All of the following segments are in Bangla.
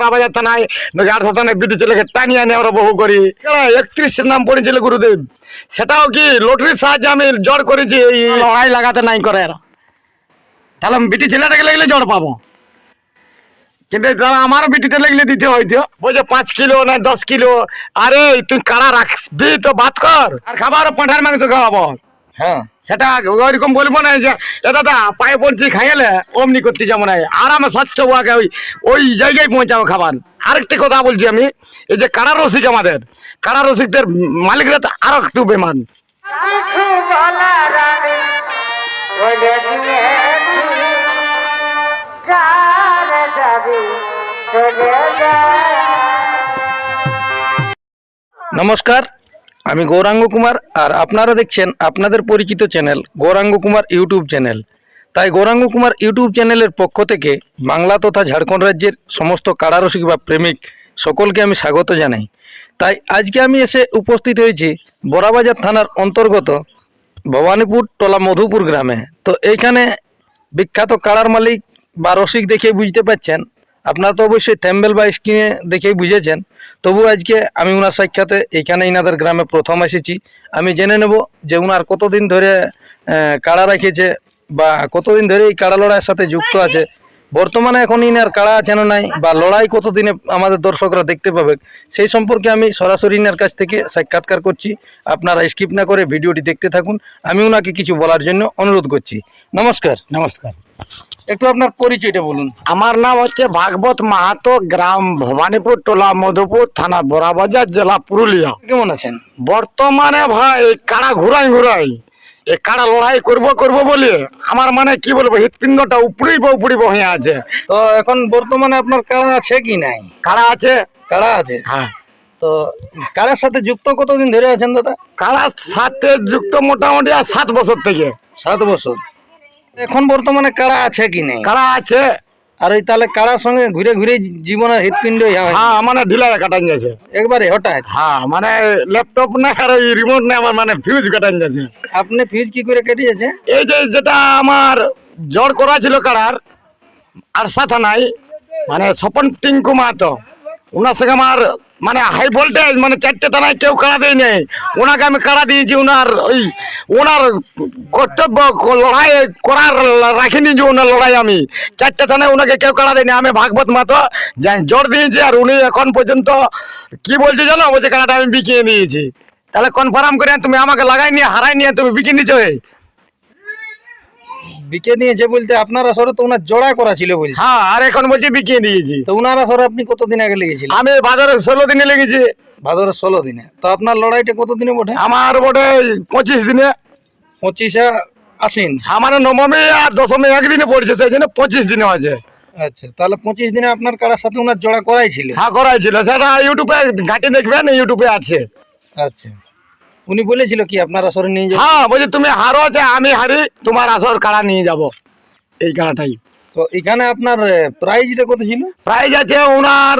বাজার থানায় নজর থানায় বিটি ছেলেকে টানিয়ে আনে আমরা বহু করি 31 নাম পড়েছিল গুরুদেব, সেটাও কি লটারির সাহায্যে আমি জড় করেছি। এই লড়াই লাগাতে নাই করে এরা, তাহলে আমি বিটি ছেলেটাকে লাগলে জড় পাবো, কিন্তু আমারও বিটিতে লাগলে দিতে হইতো। বলছে 5 কিলো না 10 কিলো। আরে তুই কারা রাখবি তো বাদ কর, আর খাবারও পাঁঠার মাংস খাওয়াবো। হ্যাঁ, সেটা ওইরকম বলবো না যে এ দাদা পায়ে পড়ছি খাইলে অমনি করতে যাবো না, আরামে স্বচ্ছ ওয়াকে ওই জায়গায় পৌঁছাবো খাবার। আরেকটি কথা বলছি আমি, এই যে কারা রসিক, আমাদের কারা রসিকদের মালিকরা তো আরো একটু বেমান। নমস্কার, আমি গৌরাঙ্গ কুমার, আর আপনারা দেখছেন আপনাদের পরিচিত channel Gauranga Kumar YouTube channel. তাই গৌরাঙ্গ কুমার ইউটিউব চ্যানেলের পক্ষ থেকে বাংলা তথা ঝাড়খণ্ড রাজ্যের সমস্ত কারারসিক বা প্রেমিক সকলকে আমি স্বাগত জানাই। তাই আজকে আমি এসে উপস্থিত হয়েছি বড়াবাজার থানার অন্তর্গত ভবানীপুর টলা মধুপুর গ্রামে। তো এইখানে বিখ্যাত কারার মালিক বা রসিক দেখে বুঝতে পারছেন, আপনারা তো অবশ্যই থ্যাম্বেল বা স্ক্রিনে দেখেই বুঝেছেন। তবু আজকে আমি ওনার সাক্ষাতে এইখানে ইনাদের গ্রামে প্রথম এসেছি। আমি জেনে নেব যে ওনার কতদিন ধরে কাড়া রেখেছে বা কতদিন ধরে এই কাড়া লড়াইয়ের সাথে যুক্ত আছে, বর্তমানে এখন ইনার কাড়া আছে না নাই, বা লড়াই কতদিনে আমাদের দর্শকরা দেখতে পাবে, সেই সম্পর্কে আমি সরাসরি ইনার কাছ থেকে সাক্ষাৎকার করছি। আপনারা স্কিপ না করে ভিডিওটি দেখতে থাকুন। আমি ওনাকে কিছু বলার জন্য অনুরোধ করছি। নমস্কার। নমস্কার, একটু আপনার পরিচয়টা বলুন। আমার নাম হচ্ছে ভাগবত মাহাতো, গ্রাম ভবানীপুর, টোলা মধুপুর, থানা বড়াবাজার, জেলা পুরুলিয়া। কেমন আছেন? বর্তমানে ভাই কাড়া ঘুরাই এই কাড়া লড়াই করবো বলে আমার মানে কি বলবো, হৃৎপিণ্ডটা উপড়িব হয়ে আছে। তো এখন বর্তমানে আপনার কাড়া আছে কি নাই? কাড়া আছে। কাড়া আছে, হ্যাঁ। তো কাড়ার সাথে যুক্ত কতদিন ধরে আছেন দাদা? কাড়ার সাথে যুক্ত মোটামুটি আর 7 বছর থেকে। 7 বছর। এখন বর্তমানে কাড়া আছে কি নাই? কাড়া আছে। আর ওই তাহলে কাড়ার সঙ্গে ঘুরে ঘুরে জীবনের হৃৎপিণ্ড হ্যাঁ, মানে ঢিলা কাটান যাচ্ছে একবারে হঠাৎ। হ্যাঁ, মানে ল্যাপটপ না আর ওই রিমোট না, আমার মানে ফিউজ কাটান যাচ্ছে। আপনি ফিউজ কি করে কেটেছে? এই যে যেটা আমার জড় করা ছিল কাড়ার আর সাথে নাই, মানে স্বপন টিঙ্কু মাহাতো, ওনার সঙ্গে আমার মানে হাই ভোল্টেজ, মানে 4টে থানায় কেউ কাড়া দেয় নেই, ওনাকে আমি কাড়া দিয়েছি। ওনার কর্তব্য লড়াই করার রাখিনি, যে ওনার লড়াই আমি 4টে থানায় ওনাকে কেউ কাড়া দেয়নি। আমি ভাগবত মাহাতো জোর দিয়েছি, আর উনি এখন পর্যন্ত কি বলছে জানো, বলছে কাড়াটা আমি বিকিয়ে নিয়েছি। তাহলে কনফার্ম করে তুমি আমাকে লাগাই নিয়ে হারাই নিয়ে তুমি বিকিয়ে নিচ্ছ। বিকে নিয়েছে বলতে আপনার আসরে তো ওনার জোড়া করা ছিল বলছে। হ্যাঁ, আর এখন বলছি বিকিয়ে দিয়েছি। তো ওনার আসরে আপনি কতদিন আগে লেগেছিলেন? আমি ভাদরের 16 দিনে লেগেছি। ভাদরের 16 দিনে। তো আপনার লড়াইটা কতদিনে বটে? আমার বটে 25 দিনে। 25 আশ্বিন। আমার নবমী আর দশমী একদিনে পড়ছে, সেই জন্য 25 দিনে আছে। আচ্ছা, তাহলে 25 দিনে আপনার কারার সাথে ওনার জোড়া করাই ছিল? হ্যাঁ, করাই ছিল। সেটা ইউটিউবে ঘাটে দেখবেন, ইউটিউবে আছে। আচ্ছা, উনি বলেছিল কি আপনার আসরে নিয়ে যাবে? হ্যাঁ, বলছি তুমি হারো আছে আমি হারি, তোমার আসর কাড়া নিয়ে যাব, এই কাড়াটাই। তো এখানে আপনার প্রাইজটা কত ছিল? প্রাইজ আছে ওনার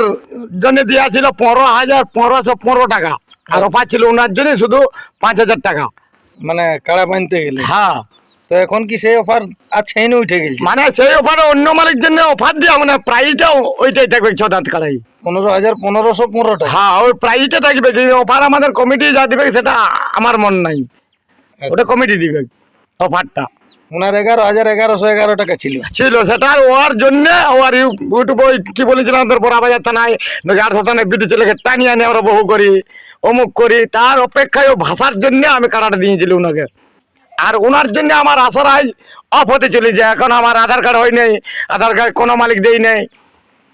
জন্য দেওয়া ছিল 15,1515 টাকা, আর অফার ছিল ওনার জন্য শুধু 5,000 টাকা, মানে কাড়া বানতে গেলে। হ্যাঁ। তো এখন কি সেই অফার আছে না উঠে গেছে? মানে সেই অফারে অন্য মালিক জন্য অফার দেওয়া, মানে প্রাইসটা ওইটাই থাকবে 6 দাঁত কাড়াই। 15,1515 টাকা। হ্যাঁ, ওই প্রাইসটা থাকবে, যে অফার আমাদের কমিটি যা দিবে সেটা আমার মন নাই, ওটা কমিটি দিবে অফারটা। ওনার 11,1111 টাকা ছিল। সেটা ওর জন্য ওর ইউটিউব ওই কি বলেছিলাম তোর বড়াবাজার থানায় নজর থানায় বিটি ছেলেকে টানিয়ে আনে আমরা বহু করি, অমুক করি, তার অপেক্ষায় ও ভাষার জন্য আমি কাড়াটা দিয়েছিলি ওনাকে। আর ওনার জন্য আমার আসর আজ অফ হতে চলেছে। এখন আমার আধার কার্ড হয় নাই, আধার কার্ড কোনো মালিক দেই নাই।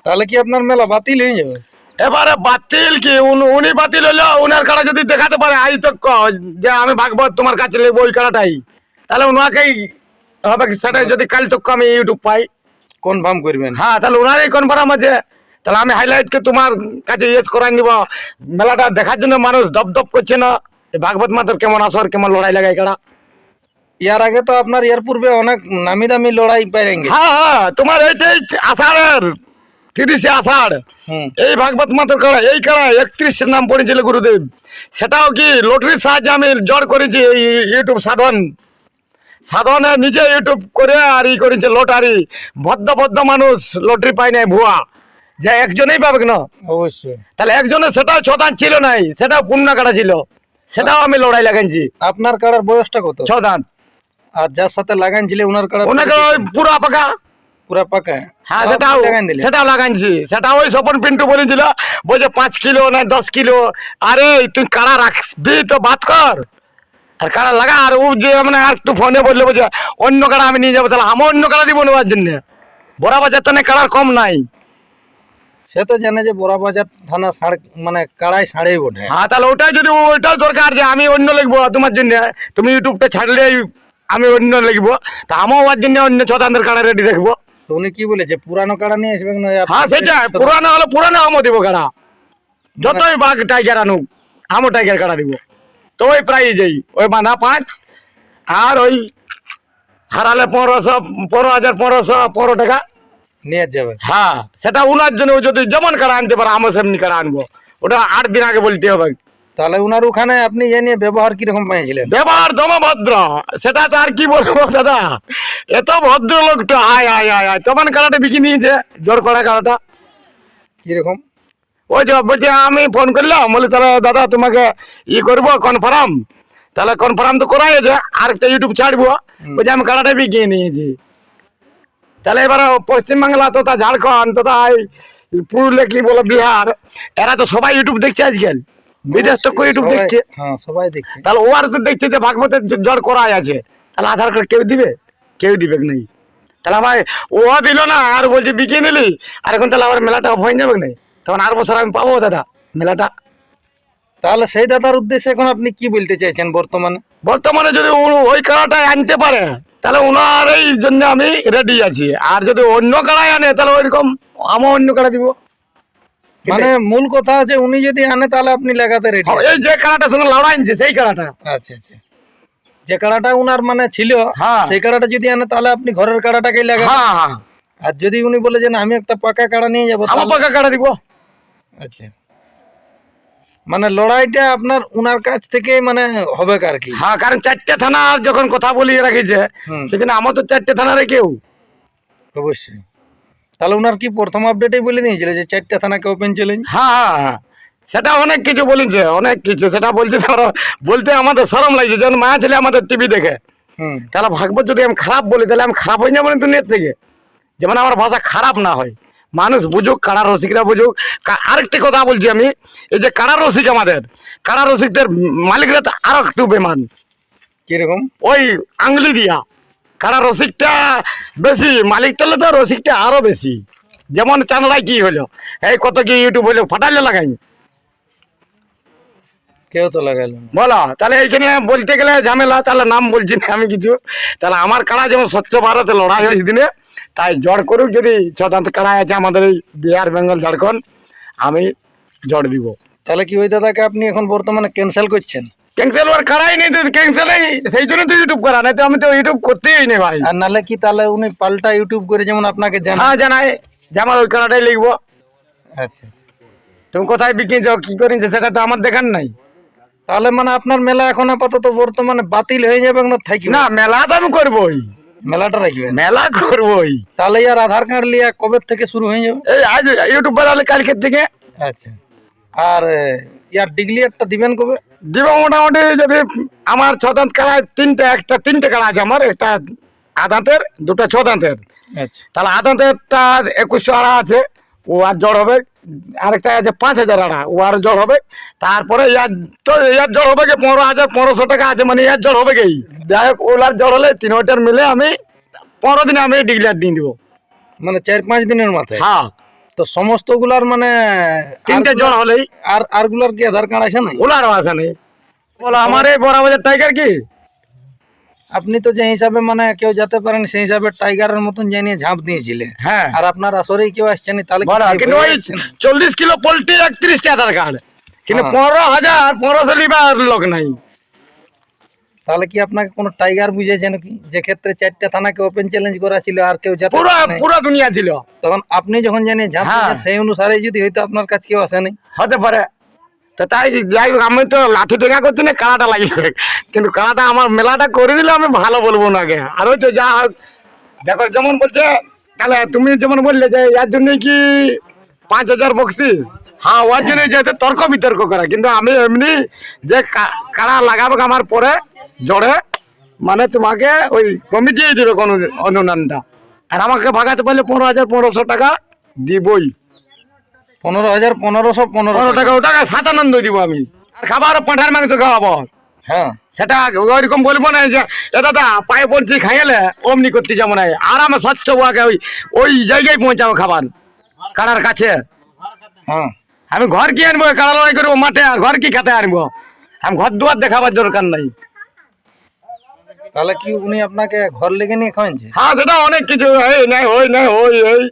তাহলে কি আপনার মেলা বাতিল হয়ে যাবে? এবারে বাতিল কি, উনি বাতিল হলো, ওনার কাড়া যদি দেখাতে পারে আজ তো যে আমি ভাগবত তোমার কাছে নেবো ওই কাড়াটাই, তাহলে ওনাকেই হবে। সেটা যদি কাল তো আমি ইউটিউব পাই, কনফার্ম করবেন? হ্যাঁ, তাহলে ওনারই কনফার্ম আছে। তাহলে আমি হাইলাইটকে তোমার কাছে ইয়েস করাই নিব। মেলাটা দেখার জন্য মানুষ দপ করছে না, ভাগবত মাতার কেমন আসর, কেমন লড়াই লাগাই কাড়া। ইয়ার আগে তো আপনার ইয়ার পূর্বে অনেক নামি দামি লড়াই পাইরেন। হ্যাঁ, তোমার এইটাই আষাঢ়ের 30 আষাঢ় এই ভাগবত মাতার কাড়া, এই কাড়া 31 নাম পড়েছিল গুরুদেব, সেটাও কি লটারির সাহায্যে আমি জড় করেছি। এই ইউটিউব সাধনে নিজে ইউটিউব করে আর করেছে লটারি। ভদ্র মানুষ লটারি পায় নাই, ভুয়া যে একজনেই পাবে না, অবশ্যই। তাহলে একজনের সেটাও ছদান ছিল নাই, সেটাও পূর্ণ কাটা ছিল, সেটাও আমি লড়াই লাগাইছি। আপনার কাড়ার বয়সটা কত? ছদান আর যার সাথে লাগাইছিল ওনার কাড়া ওনাকে ওই পুরা পাকা। পুরা পাকা? হ্যাঁ তাও সেটাও আপনি লাগাই দিলেন? সেটাও লাগাইছি, সেটা ওই স্বপন পিন্টু বলেছিল বলছে 5 কিলো না 10 কিলো। আরে তুই কাড়া রাখবি তো বাদ কর, আর কাড়া লাগা। আর ও যে মানে আর একটু ফোনে বললে বলছে অন্য কাড়া আমি নিয়ে যাবো, তাহলে আমার অন্য কাড়া দিব নেওয়ার জন্য। বরাবাজার থানে কাড়ার কম নাই। সে তো জানে যে বড়াবাজার থানা মানে কাড়াই সাড়েই বটে। হ্যাঁ তাহলে ওটাই যদি ওইটাও দরকার যে আমি অন্য লিখবো তোমার জন্য, তুমি ইউটিউবটা ছাড়লে আমি অন্য লিখবো, তা আমাও ওর জন্য অন্য ছদানদের কাড়া রেডি দেখবো। তো উনি কি বলেছে পুরানো কাড়া নিয়ে আসবে না? হ্যাঁ সেটা পুরানো হলে পুরানো আমও দিব কাড়া, যতই বাঘ টাইগার আনুক আমও টাইগার কাড়া দিব। তো ওই প্রাইজ এই ওই বাঁধা 5 আর ওই হারালে 1500, 15,515 টাকা। নিয়ে যাবে? হ্যাঁ সেটা উনার জন্য, ও যদি যেমন কাড়া আনতে পারে আমও সেমনি কাড়া আনবো, ওটা 8 দিন আগে বলতে হবে। তাহলে উনার ওখানে আপনি এ নিয়ে ব্যবহার কিরকম পেয়েছিলেন? ব্যবহার দম ভদ্র, সেটা তো আর কি বলবো দাদা, এত ভদ্র লোকটা। আয় আয় আয় আয় তেমন কাড়াটা বিকি নিয়েছে, জোর করা কাড়াটা। কিরকম? ওই যে বলছে আমি ফোন করলাম, বলি তাহলে দাদা তোমাকে করবো কনফার্ম, তাহলে কনফার্ম তো করাই আছে, আরেকটা ইউটিউব ছাড়বো। বলছে আমি কাড়াটা বিকিয়ে নিয়েছি। তাহলে এবার পশ্চিমবাংলা তথা ঝাড়খণ্ড তথা পুরুলিয়া কি বলো বিহার, এরা তো সবাই ইউটিউব দেখছে আজকাল, বিদেশ তো ইউটিউব সবাই- দেখছে। হ্যাঁ সবাই দেখছে। তাহলে ও আর তো দেখছে যে ভাগবতের জড় করাই আছে, তাহলে আধার কার্ড কেউ দিবে? কেউ দিবে নাই। তাহলে আমার ও দিল না, আর বলছে বিকিয়ে নিলি, আর এখন তাহলে আবার মেলাটা হয়ে যাবে নাই, তখন আর বছর আমি পাবো দাদা মেলাটা। তাহলে সেই দাদার উদ্দেশ্যে এখন আপনি কি বলতে চাইছেন বর্তমানে? বর্তমানে যদি ওই কাড়াটাই আনতে পারে তাহলে ওনার এই জন্য আমি রেডি আছি, আর যদি অন্য কাড়াই আনে তাহলে ওইরকম আমার অন্য কাড়া দিব। মানে মূল কথা আছে উনি যদি আনে তাহলে আপনি লাগাতে রেডি? এই যে কাড়াটার সঙ্গে লড়াই আনছে সেই কাড়াটা। আচ্ছা আচ্ছা। যে কাড়াটা উনার মানে ছিল, হ্যাঁ। সেই কাড়াটা যদি আনে তাহলে আপনি ঘরের কাড়াটাকেই লাগাবেন। হ্যাঁ হ্যাঁ আর যদি উনি বলে যে না, আমি একটা পাকা কাড়া নিয়ে যাবো, আমার তাহলে- পাকা কাড়া দিব। আচ্ছা, মানে লড়াইটা আপনার উনার কাছ থেকে মানে হবে আর কি? হ্যাঁ কারণ 4টে থানা যখন কথা বলিয়ে রাখিছে, হুম। সেখানে আমার তো 4টে থানারে কেউ। অবশ্যই। তাহলে উনার কি প্রথম আপডেটেই বলে দিয়েছিল যে 4টা থানাকে ওপেন চ্যালেঞ্জ? হ্যাঁ হ্যাঁ হ্যাঁ সেটা অনেক কিছু বলেছে, অনেক কিছু সেটা বলছে। ধরো বলতে আমাদের শরম লাগছে, যখন মায়া ছেলে আমাদের টিভি দেখে, হুম। তাহলে ভাগবত যদি আমি খারাপ বলি তাহলে আমি খারাপ হয়ে যাবো না দুনিয়ার থেকে, যেমন আমার ভাষা খারাপ না হয়, মানুষ বুঝুক, কাড়া রসিকরা বুঝুক। আরেকটি কথা বলছি আমি, এই যে কাড়া রসিক, আমাদের কাড়া রসিকদের মালিকরা তো আরো একটু বেমান, কিরকম? ওই আঙ্গুলি দিয়া। কাড়া রসিকটা বেশি, মালিকটা হলে তো রসিকটা আরো বেশি। যেমন চানড়ায় কি হলো, এই কত কি ইউটিউব হইলো, ফাটাইলে লাগাই কেউ তো লাগাইল না। বলো। তাহলে এইখানে বলতে গেলে ঝামেলা, তাহলে নাম বলছি না আমি কিছু। তাহলে আমার কাড়া যেমন স্বচ্ছ ভারতে লড়াই হয়েছে দিনে, তাই জড় করুক। যদি ছদান্ত কাড়াই আছে আমাদের এই বিহার, বেঙ্গল, ঝাড়খণ্ড, আমি জড় দিব। তাহলে কি ওই দাদাকে আপনি এখন বর্তমানে ক্যান্সেল করছেন? ক্যান্সেল ওর কাড়াই নেই তো, ক্যান্সেল সেই জন্য তো ইউটিউব করা, নাই তো আমি তো ইউটিউব করতেই নেই ভাই। আর নালে কি তাহলে উনি পাল্টা ইউটিউব করে যেমন আপনাকে জানা? হ্যাঁ জানাই যে আমার ওই কাড়াটাই লিখবো। আচ্ছা। তুমি কোথায় বিকিয়েছ, কি করেছে, সেটা তো আমার দেখার নাই। তাহলে মানে আপনার মেলা এখন আপাতত বর্তমানে বাতিল হয়ে যাবে না থাকবে? না, মেলা তো আমি করবোই, মেলাটা রাখবেন? মেলা করবোই। তাহলে আর আধার কার্ড লিয়া কবে থেকে শুরু হয়ে যাবে? এই আজ ইউটিউব বানালে কালকের থেকে আচ্ছা। আর ইয়ার ডিগ্লিয়ারটা দিবেন কবে? দিব মোটামুটি। যদি আমার ছদান্ত কাড়ায় তিনটে কাড়া আছে আমার, একটা আদান্তের, দুটো ছদান্তের। আচ্ছা। তাহলে আদান্তেরটা 2100 আড়া আছে, ও আর জড় হবে। আরেকটা আছে 5000 আড়া, ও আর জড় হবে। তারপরে ইয়ার জড় হবে কি 15,500 টাকা আছে, মানে ইয়ার জড় হবে কি, যাই হোক ওলার জড় হলে 3ওটার মিলে আমি 15 দিনে আমি ডিগ্লিয়ার দিয়ে দিব। মানে 4-5 দিনের মাথায়? হ্যাঁ তো সমস্ত গুলার মানে তিনটে জড় হলেই। আর গুলার কি আধার কার্ড আছে না? ওলারও আছে নেই। বলো আমার এই বড়াবাজার টাইগার কি, আপনি তো যে হিসাবে মানে কেউ যেতে পারেন সেই হিসাবে টাইগারের মতন জানিয়ে ঝাঁপ দিয়েছিলেন। হ্যাঁ আর আপনার আসরেই কেউ আসছে না, তাহলে কি বলো। ভয় কিন্তু ওই পাচ্ছেন? 40 কিলো পোল্ট্রি 31টা আধার কার্ড, কিন্তু হ্যাঁ। 15,500 লিবার লোক নাই। তাহলে কি আপনাকে কোনো টাইগার বুঝেছে নাকি, যে ক্ষেত্রে 4টা থানাকে ওপেন চ্যালেঞ্জ করা ছিল আর কেউ যেতে পুরো পারে নাই? পুরো দুনিয়া ছিল তখন আপনি যখন জানিয়ে ঝাঁপ হ্যাঁ। দিয়েছেন, সেই অনুসারে যদি হয়তো আপনার কাছে কেউ আসে নাই। হতে পারে। তো তাই যাই হোক, আমি তো লাঠি টেকা করছি না, কাড়াটা লাগবে। কিন্তু কাড়াটা আমার মেলাটা করে দিলে আমি ভালো বলবো না আগে। আর ওই তো যা হোক, দেখো যেমন বলছে, তাহলে তুমি যেমন বললে যে ইয়ার জন্য কি 5,000 বকশিস। হ্যাঁ, ওর জন্য যেহেতু তর্ক বিতর্ক করা, কিন্তু আমি এমনি যে কাড়া লাগাবো আমার পরে জড়ে, মানে তোমাকে ওই কমিটি দিবে কোন অনুদানটা, আর আমাকে ভাগাতে পারলে 15,500 টাকা দিবই। 15,1515 টাকা ওটা সাতানন্দ দিব আমি, আর খাবার পাঁঠার মাংস খাওয়াবো। হ্যাঁ, সেটা ওইরকম বলবো না যে এ দাদা পায়ে পড়ছি খাইলে অমনি করতে যাবো না, আর আমার স্বচ্ছ বুয়াকে ওই ওই জায়গায় পৌঁছাবো খাবার কাড়ার কাছে। হ্যাঁ। আমি ঘর কি আনবো, কাড়া লড়াই করবো মাঠে, আর ঘর কি খেতে আনবো? আমি ঘর দুয়ার দেখাবার দরকার নাই। তাহলে কি উনি আপনাকে ঘর লেগে নিয়ে খাওয়াচ্ছে? হ্যাঁ, সেটা অনেক কিছু এই নাই ওই নাই ওই এই,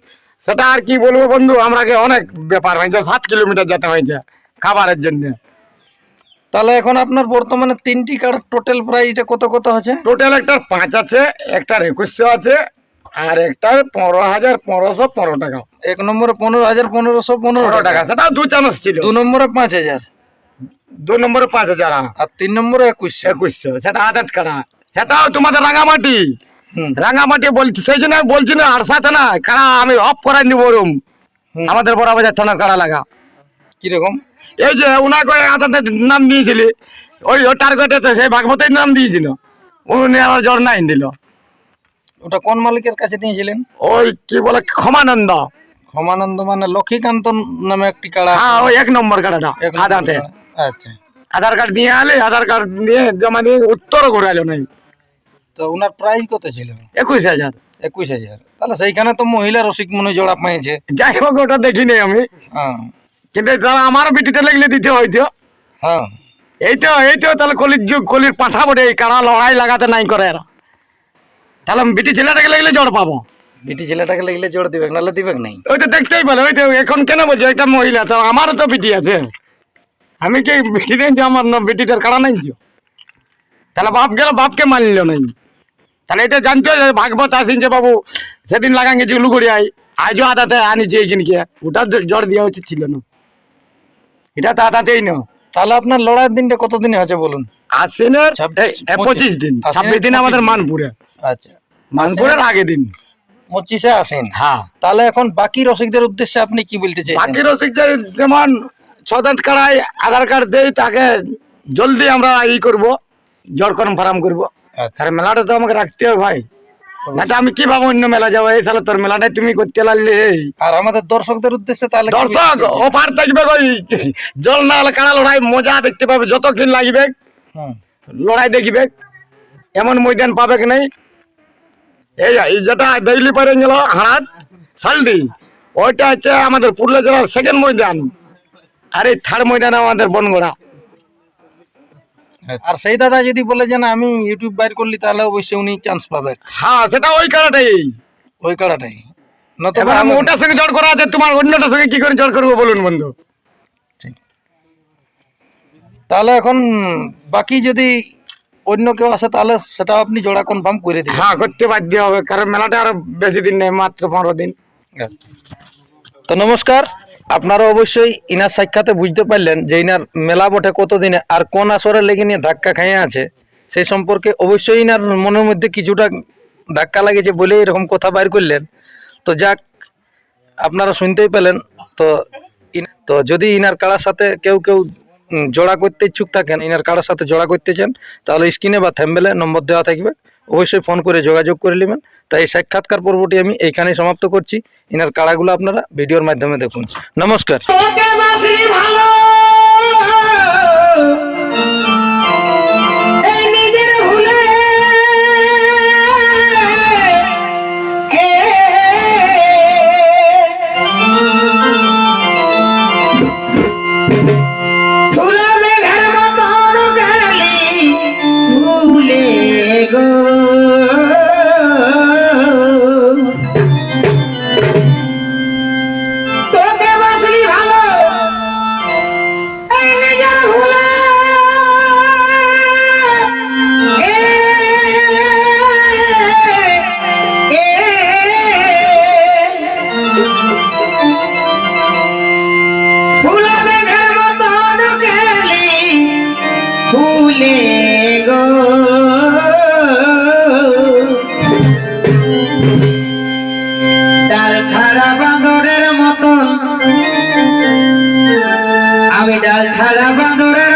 সেটা আর কি বলবো বন্ধু, আমাকে অনেক ব্যাপার হয়েছে, 7 কিলোমিটার যেতে হয়েছে খাবারের জন্য। তাহলে এখন আপনার বর্তমানে 3টি কার্ড টোটাল প্রাইসটা কত কত আছে? টোটাল একটার 5 আছে, একটার 2100 আছে, আর একটার 15,1515 টাকা। 1 নম্বরে 15,1515 টাকা, সেটাও 2 চামচ ছিল। 2 নম্বরে 5,000, 2 নম্বরে 5,000, আর 3 নম্বরে 2100। 2100, সেটা আদাত কাড়া, সেটাও তোমাদের রাঙামাটি। হুম। রাঙামাটি বলছি, সেই জন্য আমি বলছি না, আর সাথে না কাড়া আমি অফ করাই নিব রুম। হুম। আমাদের বড় বাজার থানার কাড়া লাগা। কিরকম? এই যে উনাকে আদাতের নাম দিয়েছিলি, ওই টার্গেটে সেই ভাগবতের নাম দিয়েছিল, উনি আমার জ্বর নাই দিল। ওটা কোন মালিকের কাছে দিয়েছিলেন? ওই কি বলে ক্ষমানন্দ। ক্ষমানন্দ মানে লক্ষ্মীকান্ত নামে একটি কাড়া। হ্যাঁ, ওই 1 নম্বর কাড়াটা 1 নম্বর আদাতে। কাড়া। আচ্ছা। আধার কার্ড দিয়ে আলে, আধার কার্ড দিয়ে জমা দিয়ে উত্তর করে আলো নাই। তো ওনার প্রাইস কত ছিল? 21,000। 21,000। তাহলে সেইখানে তো মহিলা রসিক মনে জোড়া পেয়েছে। যাই হোক, ওটা দেখিনি আমি, হ্যাঁ। কিন্তু তাহলে আমারও বিটিটা লাগলে দিতে হইতো। হ্যাঁ। এই তো তাহলে কলির যুগ, কলির পাঠা বটে, এই কারা লড়াই লাগাতে নাই করে এরা। তাহলে আমি বিটি ছেলেটাকে লাগলে জড় পাবো। বিটি ছেলেটাকে লাগলে জোড় দিবে, নাহলে দিবে নাই। ওই তো দেখতেই পেলে, ওই তো এখন কেন বলছো একটা মহিলা, তো আমারও তো বিটি আছে, আমি কি বিটি নেই যে আমার বিটিটার কারা নাই যে? তাহলে বাপ গেল, বাপকে মানল নাই। তাহলে এটা জানতো যে ভাগবত আসিনছে বাবু, সেদিন লাগান গেছি লুগুড়িয়ায়, আজও আদাতে আনিছে এইখানকে, ওটা জ্বর দেওয়া উচিত ছিল না, এটা তো আদাতেই না। তাহলে আপনার লড়াইয়ের দিনটা কত দিনে হচ্ছে বলুন? আশ্বিনের 25 25 দিন, 26 দিন আমাদের মানপুরে, আচ্ছা। মানপুরের আগের দিন। 25-এ আসেন। হ্যাঁ। তাহলে এখন বাকি রসিকদের উদ্দেশ্যে আপনি কি বলতে চাইছেন? বাকি রসিকদের যেমন ছদাঁত কাড়াই আধার কার্ড দেই, তাকে জলদি আমরা করবো, জ্বর কনফার্ম করবো। আচ্ছা। আর মেলাটা তো আমাকে রাখতে হবে ভাই, না তো আমি কিভাবে অন্য মেলা যাবো? এই সালে তোর মেলাটাই তুমি করতে লাগলে। আর আমাদের দর্শকদের উদ্দেশ্যে তাহলে কি দর্শক বলতে চাইছেন? অফার থাকবে, ওই জল না হলে কাড়া লড়াই মজা দেখতে পাবে, যত কিন লাগবে হুম। লড়াই দেখিবে, এমন ময়দান পাবে কি নাই। এই যেটা দেখলি পারে গেল হাড়াত সালডি, ওইটা হচ্ছে আমাদের পুরুলিয়া জেলার 2nd ময়দান, আর এই 3rd ময়দান আমাদের বনগড়া। আর সেই দাদা যদি বলে যে না আমি ইউটিউব বাইর করলি, তাহলে অবশ্যই উনি চান্স পাবে। হ্যাঁ, সেটা ওই কাড়াটাই। ওই কাড়াটাই নতুবা এবার আমি ওটার সঙ্গে জড় করা আছে, তোমার অন্যটার সঙ্গে কি করে জড় করবো বলুন বন্ধু? ঠিক। তাহলে এখন বাকি যদি অন্য কেউ আসে, তাহলে সেটা আপনি জোড়া কনফার্ম করে দিবেন। হ্যাঁ, করতে বাধ্য হবে, কারণ মেলাটা আরো বেশি দিন নেই, মাত্র 15 দিন। তো নমস্কার, আপনারা অবশ্যই ইনার সাক্ষাতে বুঝতে পারলেন যে ইনার মেলা বটে কতদিনে, আর কোন আসরে লেগে নিয়ে ধাক্কা খাইয়ে আছে সেই সম্পর্কে অবশ্যই ইনার মনের মধ্যে কিছুটা ধাক্কা লাগেছে বলে এরকম কথা বাইর করলেন। তো যাক, আপনারা শুনতেই পেলেন। তো যদি ইনার কাড়ার সাথে কেউ জোড়া করতে ইচ্ছুক থাকেন, ইনার কাড়ার সাথে জোড়া করতে চান, তাহলে স্ক্রিনে বা থ্যাম্বনেলে নম্বর দেওয়া থাকবে, অবশ্যই ফোন করে যোগাযোগ করে নেবেন। তাই এই সাক্ষাৎকার পর্বটি আমি এইখানেই সমাপ্ত করছি। ইনার কাড়াগুলো আপনারা ভিডিওর মাধ্যমে দেখুন। নমস্কার। ডাল ছাড়া বাঁদরের মতন আমি ডাল ছাড়া বাঁদরা